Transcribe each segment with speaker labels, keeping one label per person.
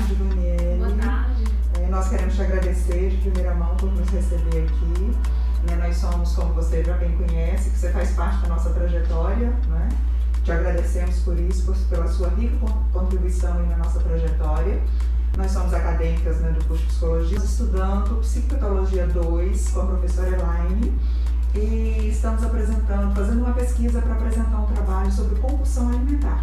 Speaker 1: tarde, Daniele.
Speaker 2: Boa tarde.
Speaker 1: Nós queremos te agradecer de primeira mão por nos receber aqui. Nós somos, como você já bem conhece, que você faz parte da nossa trajetória, né? Te agradecemos por isso, pela sua rica contribuição na nossa trajetória. Nós somos acadêmicas, né, do curso de Psicologia, estudando Psicopatologia 2 com a professora Elaine, e estamos fazendo uma pesquisa para apresentar um trabalho sobre compulsão alimentar.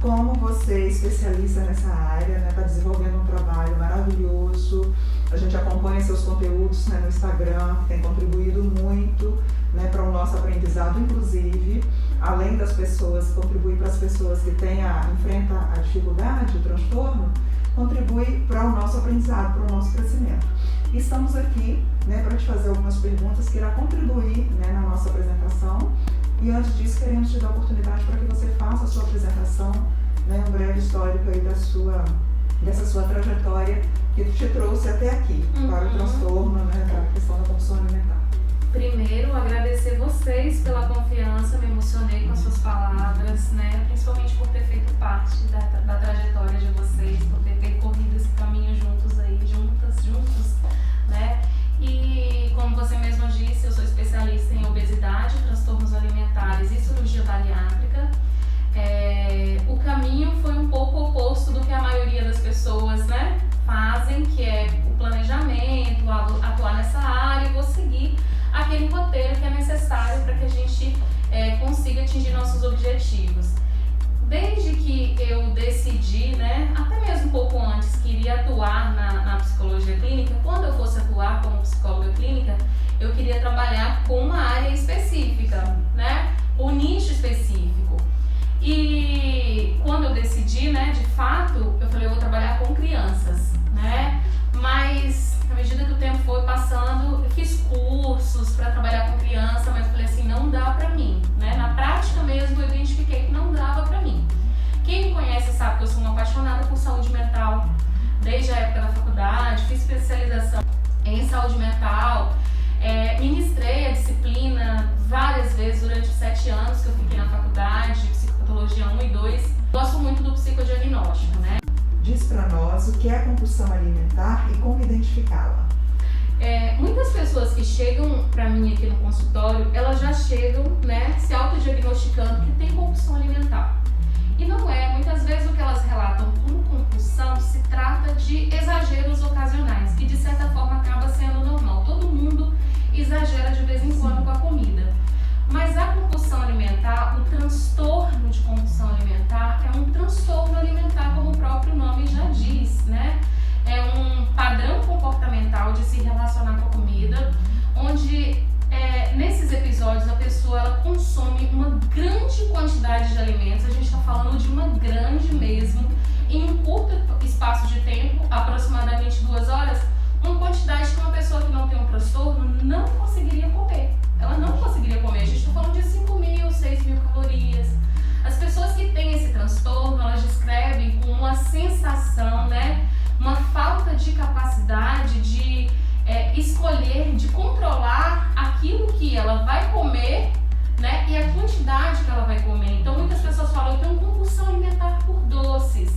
Speaker 1: Como você é especialista nessa área, está desenvolvendo um trabalho maravilhoso, a gente acompanha seus conteúdos, né, no Instagram, que tem contribuído muito, né, para o nosso aprendizado, inclusive, além das pessoas, contribui para as pessoas que enfrentam a dificuldade, o transtorno, contribui para o nosso aprendizado, para o nosso crescimento. E estamos aqui, né, para te fazer algumas perguntas que irá contribuir, né, na nossa apresentação. E antes disso, queremos te dar a oportunidade para que você faça a sua apresentação, né, um breve histórico aí dessa sua trajetória que te trouxe até aqui, para o transtorno, né, para a questão da compulsão alimentar.
Speaker 2: Primeiro, agradecer vocês pela confiança, me emocionei com as suas palavras, né, principalmente por ter feito parte da trajetória de vocês, por ter percorrido esse caminho juntos aí, juntos, né. E como você mesmo disse, eu sou especialista em obesidade, transtornos alimentares e cirurgia bariátrica. O caminho foi um pouco oposto do que a maioria das pessoas, né, fazem, que é o planejamento, atuar nessa área, e vou seguir aquele roteiro que é necessário para que a gente consiga atingir nossos objetivos. Desde que eu decidi, né, até mesmo um pouco antes, que iria atuar na psicologia clínica, quando eu fosse atuar como psicóloga clínica, eu queria trabalhar com uma área específica, né, um nicho específico. E quando eu decidi, né, de fato, eu falei, eu vou trabalhar com crianças, né, mas à medida que o tempo foi passando, eu fiz cursos para trabalhar com criança, mas eu falei assim, não dá para mim, né, na prática mesmo eu identifiquei que não dava para mim. Quem me conhece sabe que eu sou uma apaixonada por saúde mental, desde a época da faculdade, fiz especialização em saúde mental, ministrei a disciplina várias vezes durante os 7 anos que eu fiquei na faculdade, Psicopatologia 1 e 2. Gosto muito do psicodiagnóstico, né?
Speaker 1: Diz para nós o que é a compulsão alimentar e como identificá-la.
Speaker 2: Muitas pessoas que chegam para mim aqui no consultório, elas já chegam, né, se autodiagnosticando que tem compulsão alimentar. E não é, muitas vezes o que elas relatam como compulsão se trata de exageros ocasionais, que de certa forma acaba sendo normal. Todo mundo exagera de vez em quando com a comida. Mas a compulsão alimentar, o transtorno de compulsão alimentar, é um transtorno alimentar, como o próprio nome já diz, né? É um padrão comportamental de se relacionar com a comida, onde nesses episódios a pessoa ela consome uma grande quantidade de alimentos, a gente está falando de uma grande mesmo, em um curto espaço de tempo, aproximadamente 2 horas, uma quantidade que uma pessoa que não tem um transtorno não conseguiria comer. Ela não conseguiria comer, a gente está falando de 5.000, 6.000 calorias. As pessoas que têm esse transtorno, elas descrevem com uma sensação, né, uma falta de capacidade de escolher, de controlar aquilo que ela vai comer, né, e a quantidade que ela vai comer. Então muitas pessoas falam, eu tenho compulsão alimentar por doces.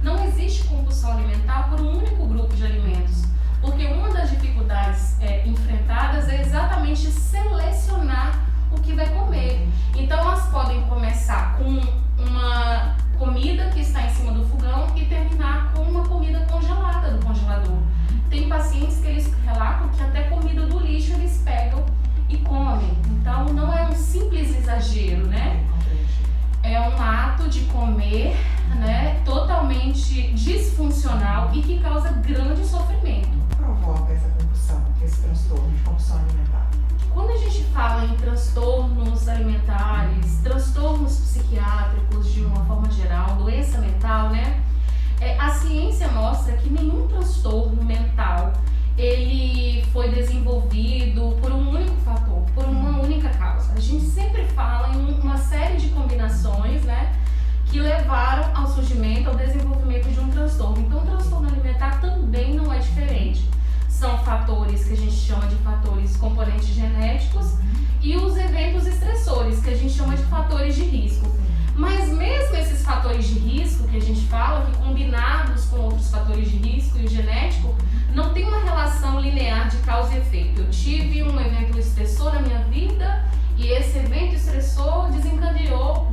Speaker 2: Não existe compulsão alimentar por um único grupo de alimentos, porque uma das dificuldades enfrentadas é exatamente selecionar o que vai comer. Então elas podem começar com uma comida que está em cima do fogão e terminar com uma comida congelada do congelador. Tem pacientes que eles relatam que até comida do lixo eles pegam e comem. Então não é um simples exagero, né? É um ato de comer, né, totalmente disfuncional e que causa grande sofrimento.
Speaker 1: O que provoca essa compulsão, esse transtorno de compulsão alimentar?
Speaker 2: Quando a gente fala em transtornos alimentares, transtornos psiquiátricos de uma forma geral, doença mental, né? A ciência mostra que nenhum transtorno mental ele foi desenvolvido por um único fator, por uma única causa. A gente sempre fala em uma série de combinações, né, que levaram ao surgimento, ao desenvolvimento de um transtorno. Então, o transtorno alimentar também não é diferente. São fatores que a gente chama de fatores componentes genéticos e os eventos estressores, que a gente chama de fatores de risco. Mas mesmo esses fatores fatores de risco que a gente fala, que combinados com outros fatores de risco e o genético, não tem uma relação linear de causa e efeito. Eu tive um evento estressor na minha vida e esse evento estressor desencadeou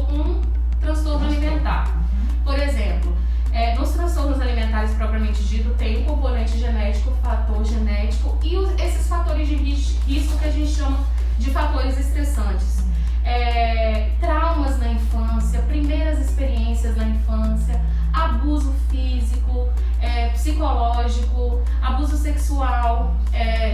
Speaker 2: um transtorno alimentar. Por exemplo, nos transtornos alimentares propriamente dito, tem um componente genético, fator genético e esses fatores de risco que a gente chama de fatores estressantes. Traumas na infância, primeiras experiências na infância, abuso físico, psicológico, abuso sexual,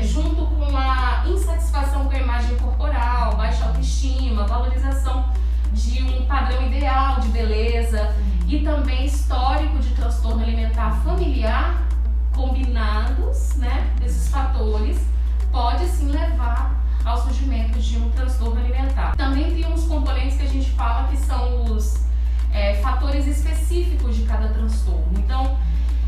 Speaker 2: junto com a insatisfação com a imagem corporal, baixa autoestima, valorização de um padrão ideal de beleza e também histórico de transtorno alimentar familiar, combinados, né, desses fatores, pode sim levar ao surgimento de um transtorno alimentar. Também tem uns componentes que a gente fala que são os fatores específicos de cada transtorno. Então,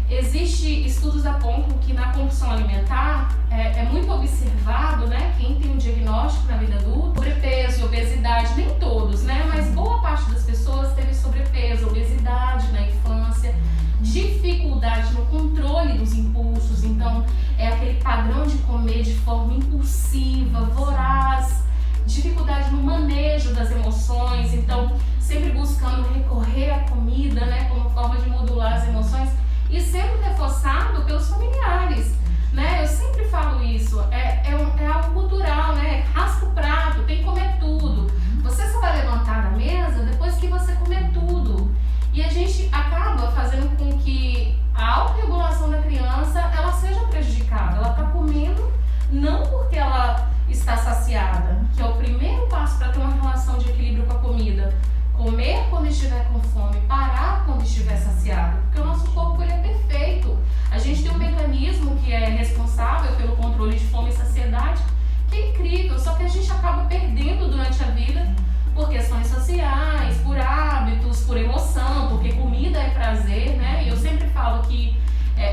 Speaker 2: estudos apontam que na compulsão alimentar é muito observado, né, quem tem um diagnóstico na vida adulta, sobrepeso e obesidade, nem todos, né, mas boa parte das pessoas teve sobrepeso, obesidade na infância, dificuldade no controle dos impulsos, então é aquele padrão de comer de forma impulsiva, voraz, dificuldade no manejo das emoções, então sempre buscando recorrer à comida, né, como forma de modular as emoções e sendo reforçado pelos familiares, né? Eu sempre falo isso, é algo cultural, né? Raspa o prato, tem que comer tudo. Você só vai levantar da mesa depois que você comer tudo. E a gente acaba fazendo com que a autorregulação da criança ela seja prejudicada. Ela está comendo não porque ela está saciada, que é o primeiro passo para ter uma relação de equilíbrio com a comida. Comer quando estiver com fome, parar quando estiver saciado, porque o nosso corpo ele é perfeito. A gente tem um mecanismo que é responsável pelo controle de fome e saciedade, que é incrível, só que a gente acaba perdendo durante a vida por questões sociais, por hábitos, por emoção, porque comida é prazer, né? E eu sempre falo que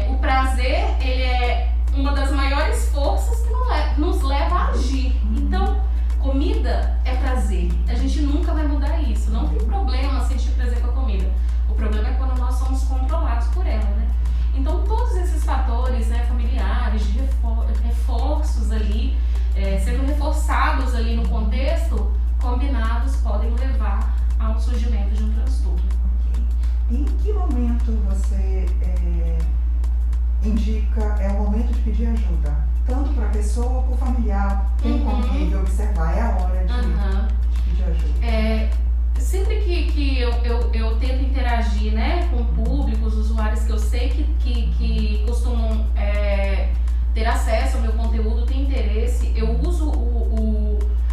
Speaker 2: o prazer ele é uma das maiores forças que nos leva a agir. Então, comida é prazer. A gente nunca vai mudar isso. Não tem problema sentir prazer com a comida. O problema é quando nós somos controlados por ela, né? Então, todos esses fatores, né, familiares, de reforços ali, sendo reforçados ali no contexto, combinados, podem levar ao surgimento de um transtorno.
Speaker 1: Okay. Em que momento você indica o momento de pedir ajuda? Tanto para a pessoa, para o familiar, quem convive, observar, é a hora de pedir ajuda.
Speaker 2: Sempre que eu tento interagir, né, com o público, os usuários que eu sei que costumam ter acesso ao meu conteúdo, ter interesse, eu uso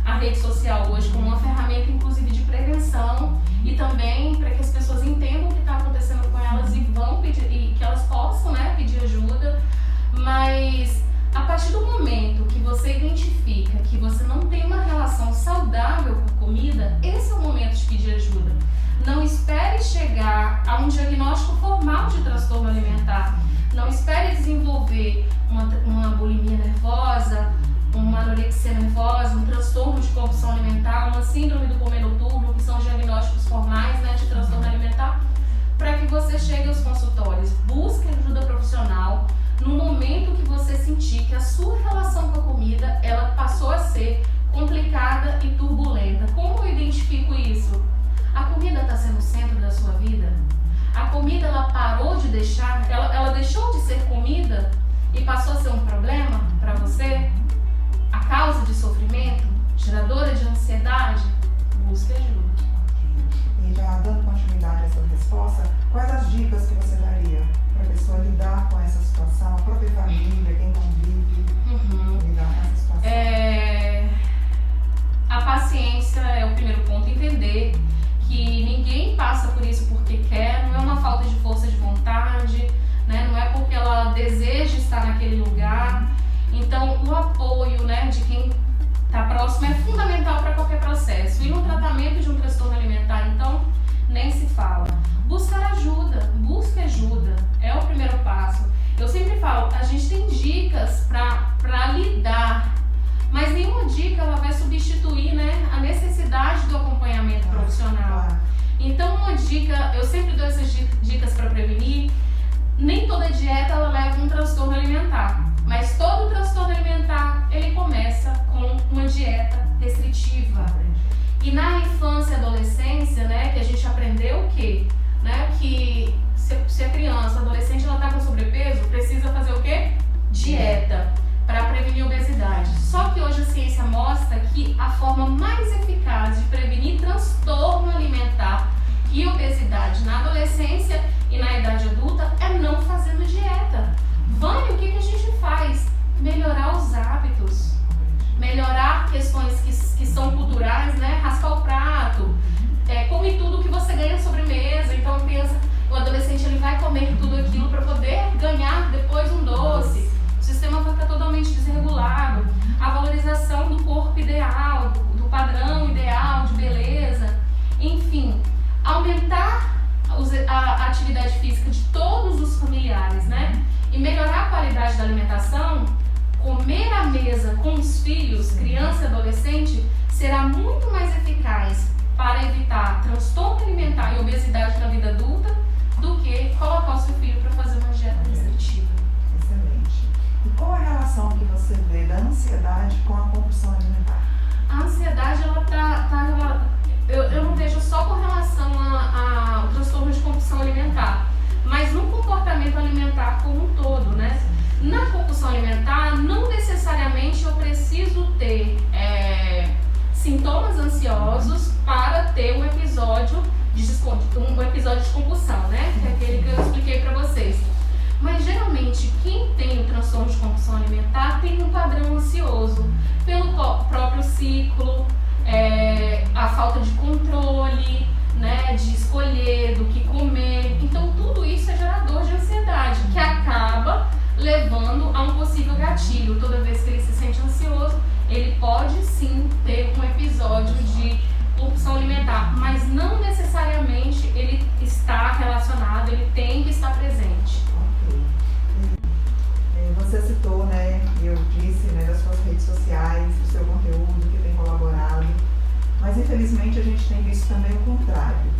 Speaker 2: a rede social hoje como uma ferramenta, inclusive, de prevenção e também para que as pessoas entendam o que está acontecendo com elas e vão pedir, e que elas possam, né, pedir ajuda, mas a partir do momento que você identifica que você não tem uma relação saudável com a comida, esse é o momento de pedir ajuda. Não espere chegar a um diagnóstico formal de transtorno alimentar. Não espere desenvolver uma bulimia nervosa, uma anorexia nervosa, um transtorno de compulsão alimentar, uma síndrome do comer noturno, que são diagnósticos formais, né, de transtorno alimentar, para que você chegue aos consultórios. Busque ajuda profissional no momento que você sentir que a sua relação com a comida ela passou a ser complicada e turbulenta. Como eu identifico isso? A comida está sendo o centro da sua vida? A comida ela parou de deixar, ela deixou de ser comida e passou a ser um problema para você? A causa de sofrimento? Geradora de ansiedade? Busque ajuda.
Speaker 1: Okay. E já dando continuidade a essa resposta, quais as dicas que você daria para a pessoa lidar com essa situação, a própria família, quem convive, lidar com essa situação?
Speaker 2: A paciência é o primeiro ponto, entender que ninguém passa por isso porque quer, não é uma falta de força de vontade, né? Não é porque ela deseja estar naquele lugar. Então, o apoio, né, de quem está próximo é fundamental para qualquer processo. E no tratamento de um transtorno alimentar, então, nem se fala. Buscar ajuda, busque ajuda, é o primeiro passo. Eu sempre falo, a gente tem dicas para lidar, mas nenhuma dica ela vai substituir, né, a necessidade do acompanhamento profissional. Então uma dica, eu sempre dou essas dicas para prevenir. Nem toda dieta ela leva um transtorno alimentar, mas todo transtorno alimentar ele começa com uma dieta restritiva. E na infância e adolescência, né, que a gente aprendeu o quê? Né, que se a criança, a adolescente, ela está com sobrepeso, precisa fazer o quê? Dieta, para prevenir obesidade. Só que hoje a ciência mostra que a forma mais eficaz de prevenir transtorno alimentar e obesidade na adolescência e na idade adulta é não fazendo dieta. Vânia, o que a gente faz? Melhorar os hábitos, melhorar questões que são culturais, né? Raspar o prato, come tudo que você ganha sobremesa. Então o adolescente ele vai comer tudo aquilo para poder ganhar depois um doce. O sistema vai ficar totalmente desregulado. A valorização do corpo ideal, do padrão ideal de beleza, enfim, aumentar a atividade física de todos os familiares, né? E melhorar a qualidade da alimentação, comer à mesa com os filhos, criança e adolescente, será muito mais eficaz para evitar transtorno alimentar e obesidade na vida adulta do que colocar o seu filho para fazer uma dieta restritiva.
Speaker 1: Excelente. E qual a relação que você vê da ansiedade com a compulsão alimentar?
Speaker 2: A ansiedade, ela eu não vejo só com relação ao transtorno de compulsão alimentar, mas no comportamento alimentar como um todo, né? Na compulsão alimentar, não necessariamente eu preciso ter sintomas ansiosos para ter um episódio de compulsão, né? Que é aquele que eu expliquei para vocês. Mas geralmente quem tem o transtorno de compulsão alimentar tem um padrão ansioso pelo próprio ciclo, a falta de controle, né, de escolher do que comer. Então tudo isso é gerador de ansiedade, que acaba levando a um possível gatilho. Toda vez que ele se sente ansioso, ele pode sim ter um episódio de compulsão alimentar, mas não necessariamente ele está relacionado, ele tem que estar presente.
Speaker 1: Ok. Você citou, né, eu disse, né, das suas redes sociais, do seu conteúdo que tem colaborado, mas infelizmente a gente tem visto também o contrário.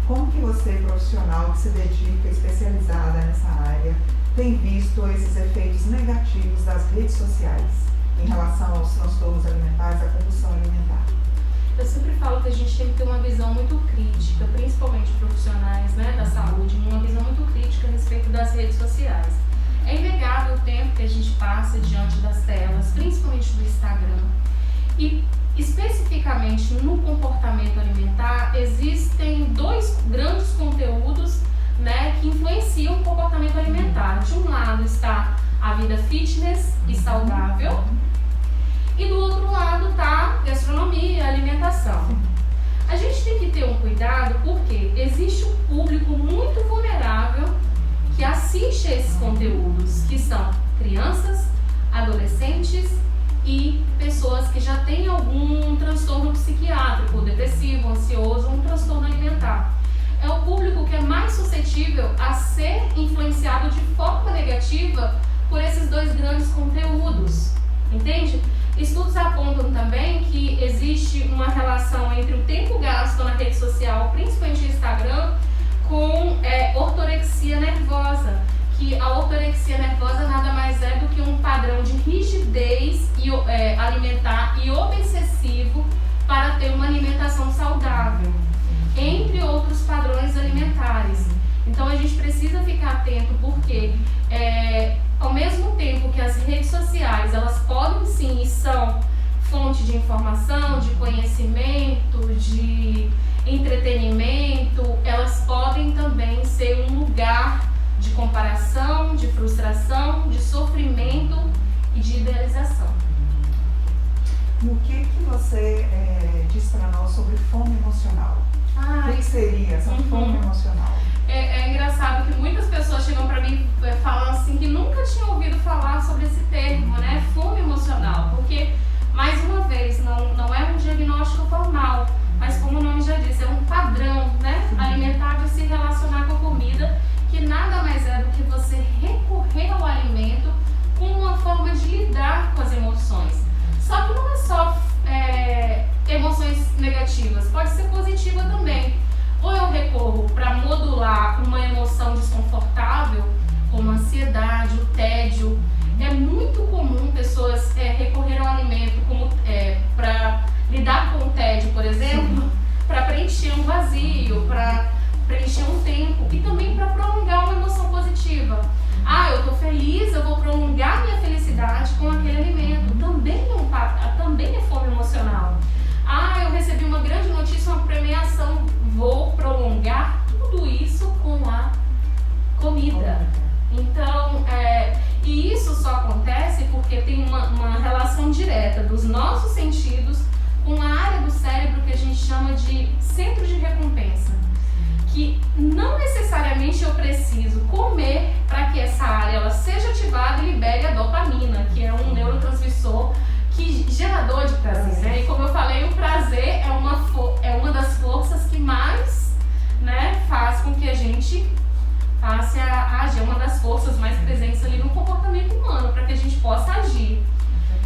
Speaker 1: Como que você, profissional que se dedica, especializada nessa área, tem visto esses efeitos negativos das redes sociais em relação aos transtornos alimentares, à compulsão alimentar?
Speaker 2: Eu sempre falo que a gente tem que ter uma visão muito crítica, principalmente profissionais, né, da saúde, uma visão muito crítica a respeito das redes sociais. É inegável o tempo que a gente passa diante das telas, principalmente do Instagram. E especificamente no comportamento alimentar, existem dois grandes conteúdos, né, que influenciam o comportamento alimentar. De um lado está a vida fitness e saudável, e do outro lado está gastronomia, alimentação. A gente tem que ter um cuidado porque existe um público muito vulnerável que assiste a esses conteúdos, que são crianças, adolescentes e pessoas que já têm algum transtorno psiquiátrico, depressivo, ansioso ou um transtorno alimentar. É o público que é mais suscetível a ser influenciado de forma negativa por esses dois grandes conteúdos, entende? Estudos apontam também que existe uma relação entre o tempo gasto na rede social, principalmente no Instagram, com ortorexia nervosa, que a ortorexia nervosa nada mais é do que um padrão de rigidez alimentar e obsessivo para ter uma alimentação saudável, entre outros padrões alimentares. Então a gente precisa ficar atento porque ao mesmo tempo que as redes sociais elas podem sim e são fonte de informação, de conhecimento, de entretenimento, elas podem também ser um lugar de comparação, de frustração, de sofrimento e de idealização.
Speaker 1: E o que você diz para nós sobre fome emocional? O que seria essa fome emocional?
Speaker 2: É engraçado que muitas pessoas chegam para mim falando assim que nunca tinham ouvido falar sobre esse termo, né? Fome emocional, porque mais uma vez não é um diagnóstico formal, mas como o nome já diz, é um padrão, né, alimentar de se relacionar com a comida, que nada mais é do que você recorrer ao alimento como uma forma de lidar com as emoções. Só que não é só emoções negativas, pode ser positiva também. Ou modular uma emoção desconfortável, como a ansiedade, o tédio. É muito comum pessoas recorrer ao alimento para lidar com o tédio, por exemplo, para preencher um vazio, para preencher um tempo e também para prolongar uma emoção positiva. Eu estou feliz, eu vou prolongar minha felicidade com aquele alimento. Também é fome emocional. Eu recebi uma grande notícia, uma premiação, vou prolongar tudo isso com a comida. Então, e isso só acontece porque tem uma relação direta dos nossos sentidos com a área do cérebro que a gente chama de centro de recompensa. Que não necessariamente eu preciso comer para que essa área ela seja ativada e libere a dopamina, que é um neurotransmissor gerador de prazer, né? E como eu falei, o prazer é uma das forças que mais, né, faz com que a gente passe a agir, é uma das forças mais presentes ali no comportamento humano, para que a gente possa agir.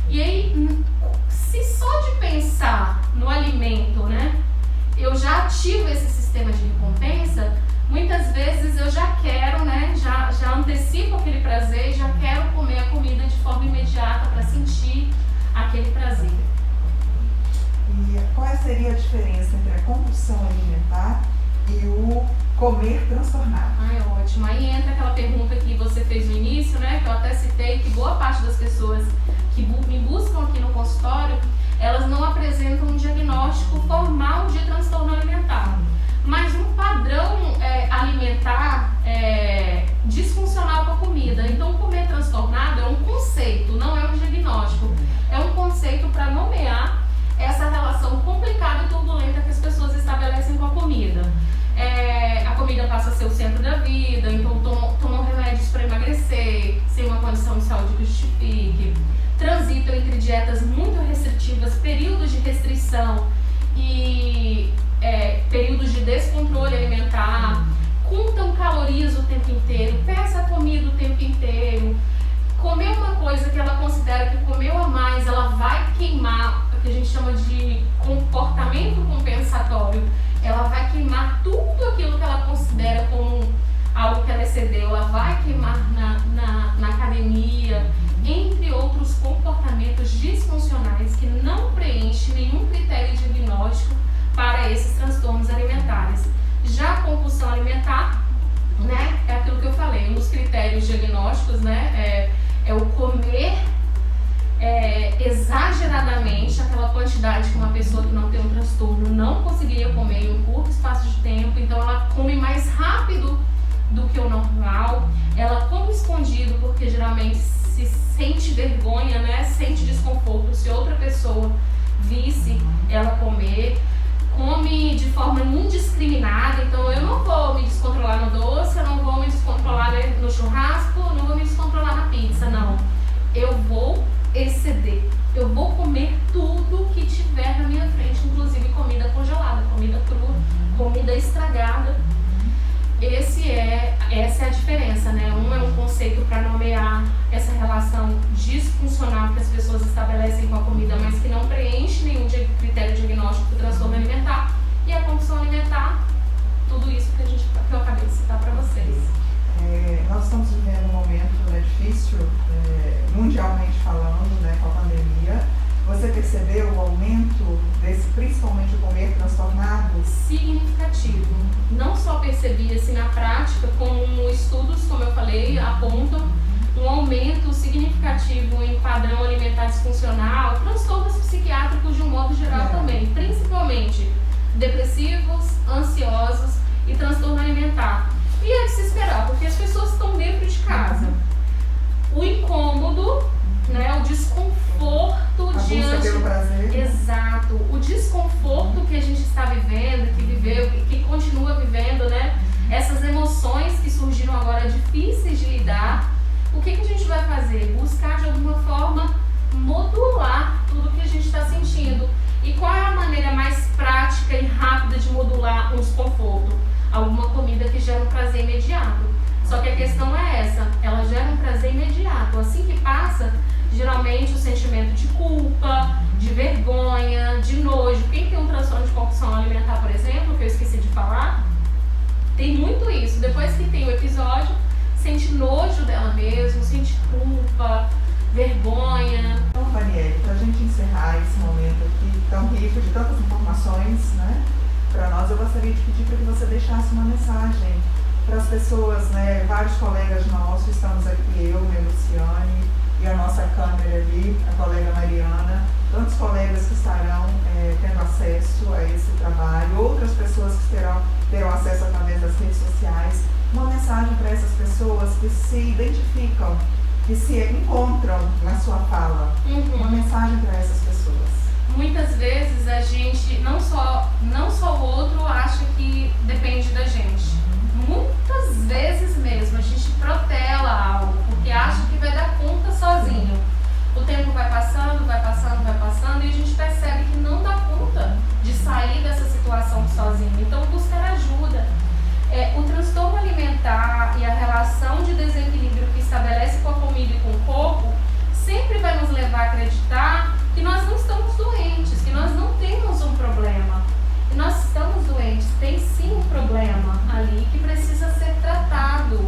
Speaker 2: E aí, se só de pensar no alimento, né, eu já ativo esse sistema de recompensa, muitas vezes eu já quero, né, já antecipo aquele prazer, já quero comer a comida de forma imediata para sentir aquele prazer.
Speaker 1: E qual seria a diferença entre a compulsão alimentar e o comer transtornado?
Speaker 2: Ótimo. Aí entra aquela pergunta que você fez no início, né, que eu até citei, que boa parte das pessoas que me buscam aqui no consultório, elas não apresentam um diagnóstico formal de transtorno alimentar, mas um padrão alimentar disfuncional com a comida. Então, comer transtornado é um conceito, não é um diagnóstico. É um conceito para nomear essa relação complicada e turbulenta que as pessoas estabelecem com a comida. A comida passa a ser o centro da vida, então tomam remédios para emagrecer, sem uma condição de saúde que justifique. Transitam entre dietas muito restritivas, períodos de restrição e períodos de descontrole alimentar, contam calorias o tempo inteiro, peça comida o tempo inteiro, comer uma coisa que ela considera que comeu a mais, ela vai queimar, o que a gente chama de comportamento compensatório, ela vai queimar tudo aquilo que ela considera como algo que ela excedeu, ela vai queimar na academia, entre outros comportamentos disfuncionais que não preenchem nenhum critério diagnóstico para esses transtornos alimentares. Já a compulsão alimentar, né, é aquilo que eu falei, um dos critérios diagnósticos, né, é o comer exageradamente aquela quantidade que uma pessoa que não tem um transtorno não conseguiria comer em um curto espaço de tempo, então ela come mais rápido do que o normal, ela come escondido porque geralmente se sente vergonha, né, sente desconforto se outra pessoa visse ela comer, come de forma indiscriminada, então eu não vou me descontrolar no doce, eu não vou me descontrolar no churrasco, eu não vou me descontrolar na pizza, não. Eu vou exceder, eu vou comer tudo que tiver na minha frente, inclusive comida congelada, comida crua, comida estragada. Essa é a diferença, né? Um é um conceito para nomear essa relação disfuncional que as pessoas estabelecem com a comida, mas que não preenche nenhum critério diagnóstico do transtorno alimentar. E a compulsão alimentar, tudo isso que eu acabei de citar para vocês.
Speaker 1: Nós estamos vivendo um momento difícil, mundialmente falando, né, com a pandemia. Você percebeu o aumento desse, principalmente o comer transtornado?
Speaker 2: Significativo. Não só percebi assim na prática, como estudos, como eu falei, apontam um aumento significativo em padrão alimentar disfuncional, transtornos psiquiátricos de um modo geral também, principalmente depressivos, ansiosos e transtorno alimentar. E é de se esperar, porque as pessoas estão dentro de casa. O incômodo, né, o desconforto diante...
Speaker 1: pelo prazer.
Speaker 2: Exato. O desconforto que a gente está vivendo, que viveu e que continua vivendo, né? Essas emoções que surgiram agora difíceis de lidar. O que a gente vai fazer? Buscar de alguma forma modular tudo que a gente está sentindo. E qual é a maneira mais prática e rápida de modular um desconforto? Alguma comida que gera um prazer imediato. Só que a questão é essa, ela gera um prazer imediato. Assim que passa, geralmente o sentimento de culpa, de vergonha, de nojo. Quem tem um transtorno de compulsão alimentar, por exemplo, que eu esqueci de falar, tem muito isso. episódio, sente nojo dela mesma, sente culpa, vergonha.
Speaker 1: Então, Vaniele, para a gente encerrar esse momento aqui tão rico de tantas informações, né, para nós, eu gostaria de pedir para que você deixasse uma mensagem para as pessoas, né, vários colegas nossos, estamos aqui, eu, a Luciane e a nossa câmera ali, a colega Mariana, tantos colegas que estarão tendo acesso a esse trabalho, outras pessoas que terão acesso através das redes sociais. Uma mensagem para essas pessoas que se identificam, que se encontram na sua fala. Uma mensagem para essas pessoas.
Speaker 2: Muitas vezes a gente, não só o outro acha que depende da gente. Muitas vezes mesmo a gente protela algo, porque acha que vai dar conta sozinho. O tempo vai passando e a gente percebe que não dá conta de sair dessa situação sozinho. Então, buscar ajuda. O transtorno alimentar e a relação de desequilíbrio que estabelece com a comida e com o corpo sempre vai nos levar a acreditar que nós não estamos doentes, que nós não temos um problema. E nós estamos doentes, tem sim um problema ali que precisa ser tratado.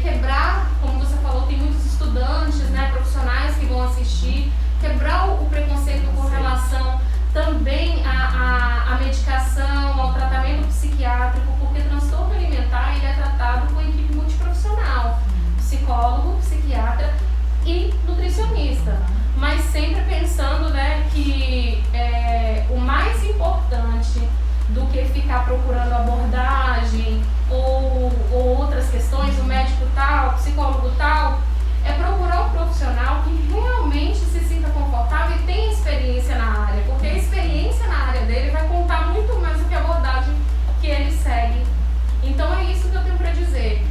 Speaker 2: Quebrar, como você falou, tem muitos estudantes, né, profissionais que vão assistir, quebrar o preconceito com relação também à medicação, ao tratamento psiquiátrico, porque transtorno alimentar ele é tratado com equipe multiprofissional, psicólogo, psiquiatra e nutricionista, mas sempre pensando, né, que o mais importante do que ficar procurando abordagem ou outras questões, o médico tal, o psicólogo tal, é procurar um profissional que realmente se sinta confortável e tenha experiência na área, porque a experiência na área dele vai contar muito mais do que a abordagem que ele segue. Então é isso que eu tenho para dizer.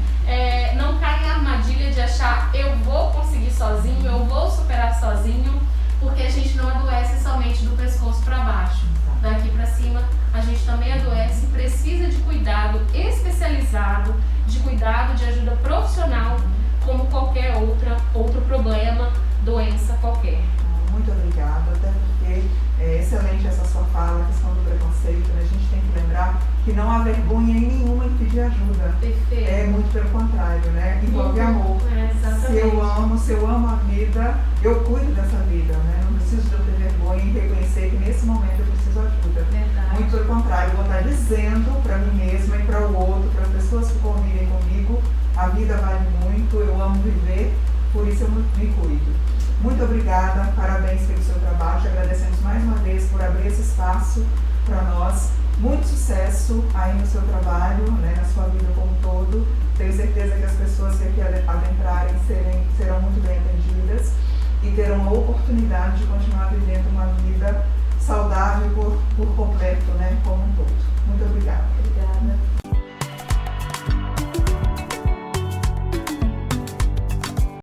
Speaker 2: Não caia em armadilha de achar eu vou conseguir sozinho, eu vou superar sozinho, porque a gente não adoece somente do pescoço para baixo. Daqui para cima a gente também adoece e precisa de cuidado especializado, de cuidado de ajuda profissional, como qualquer outro problema, doença qualquer.
Speaker 1: Muito obrigada, até porque é excelente essa sua fala, a questão do preconceito, né? A gente tem que lembrar que não há vergonha em nenhuma em pedir ajuda.
Speaker 2: Perfeito.
Speaker 1: É muito pelo contrário, né? Envolve amor. Se eu amo a vida, eu cuido dessa vida, né? Não preciso de eu ter vergonha em reconhecer que nesse momento eu preciso de ajuda.
Speaker 2: Verdade.
Speaker 1: Muito pelo contrário, eu vou estar dizendo para mim mesma e para o outro, para as pessoas que convivem comigo, a vida vale muito, eu amo viver, por isso eu me cuido. Muito obrigada, parabéns pelo seu trabalho, te agradecemos mais uma vez por abrir esse espaço para nós. Muito sucesso aí no seu trabalho, né, na sua vida como um todo. Tenho certeza que as pessoas que aqui adentrarem serão muito bem atendidas e terão a oportunidade de continuar vivendo uma vida saudável por completo, né, como um todo. Muito obrigada.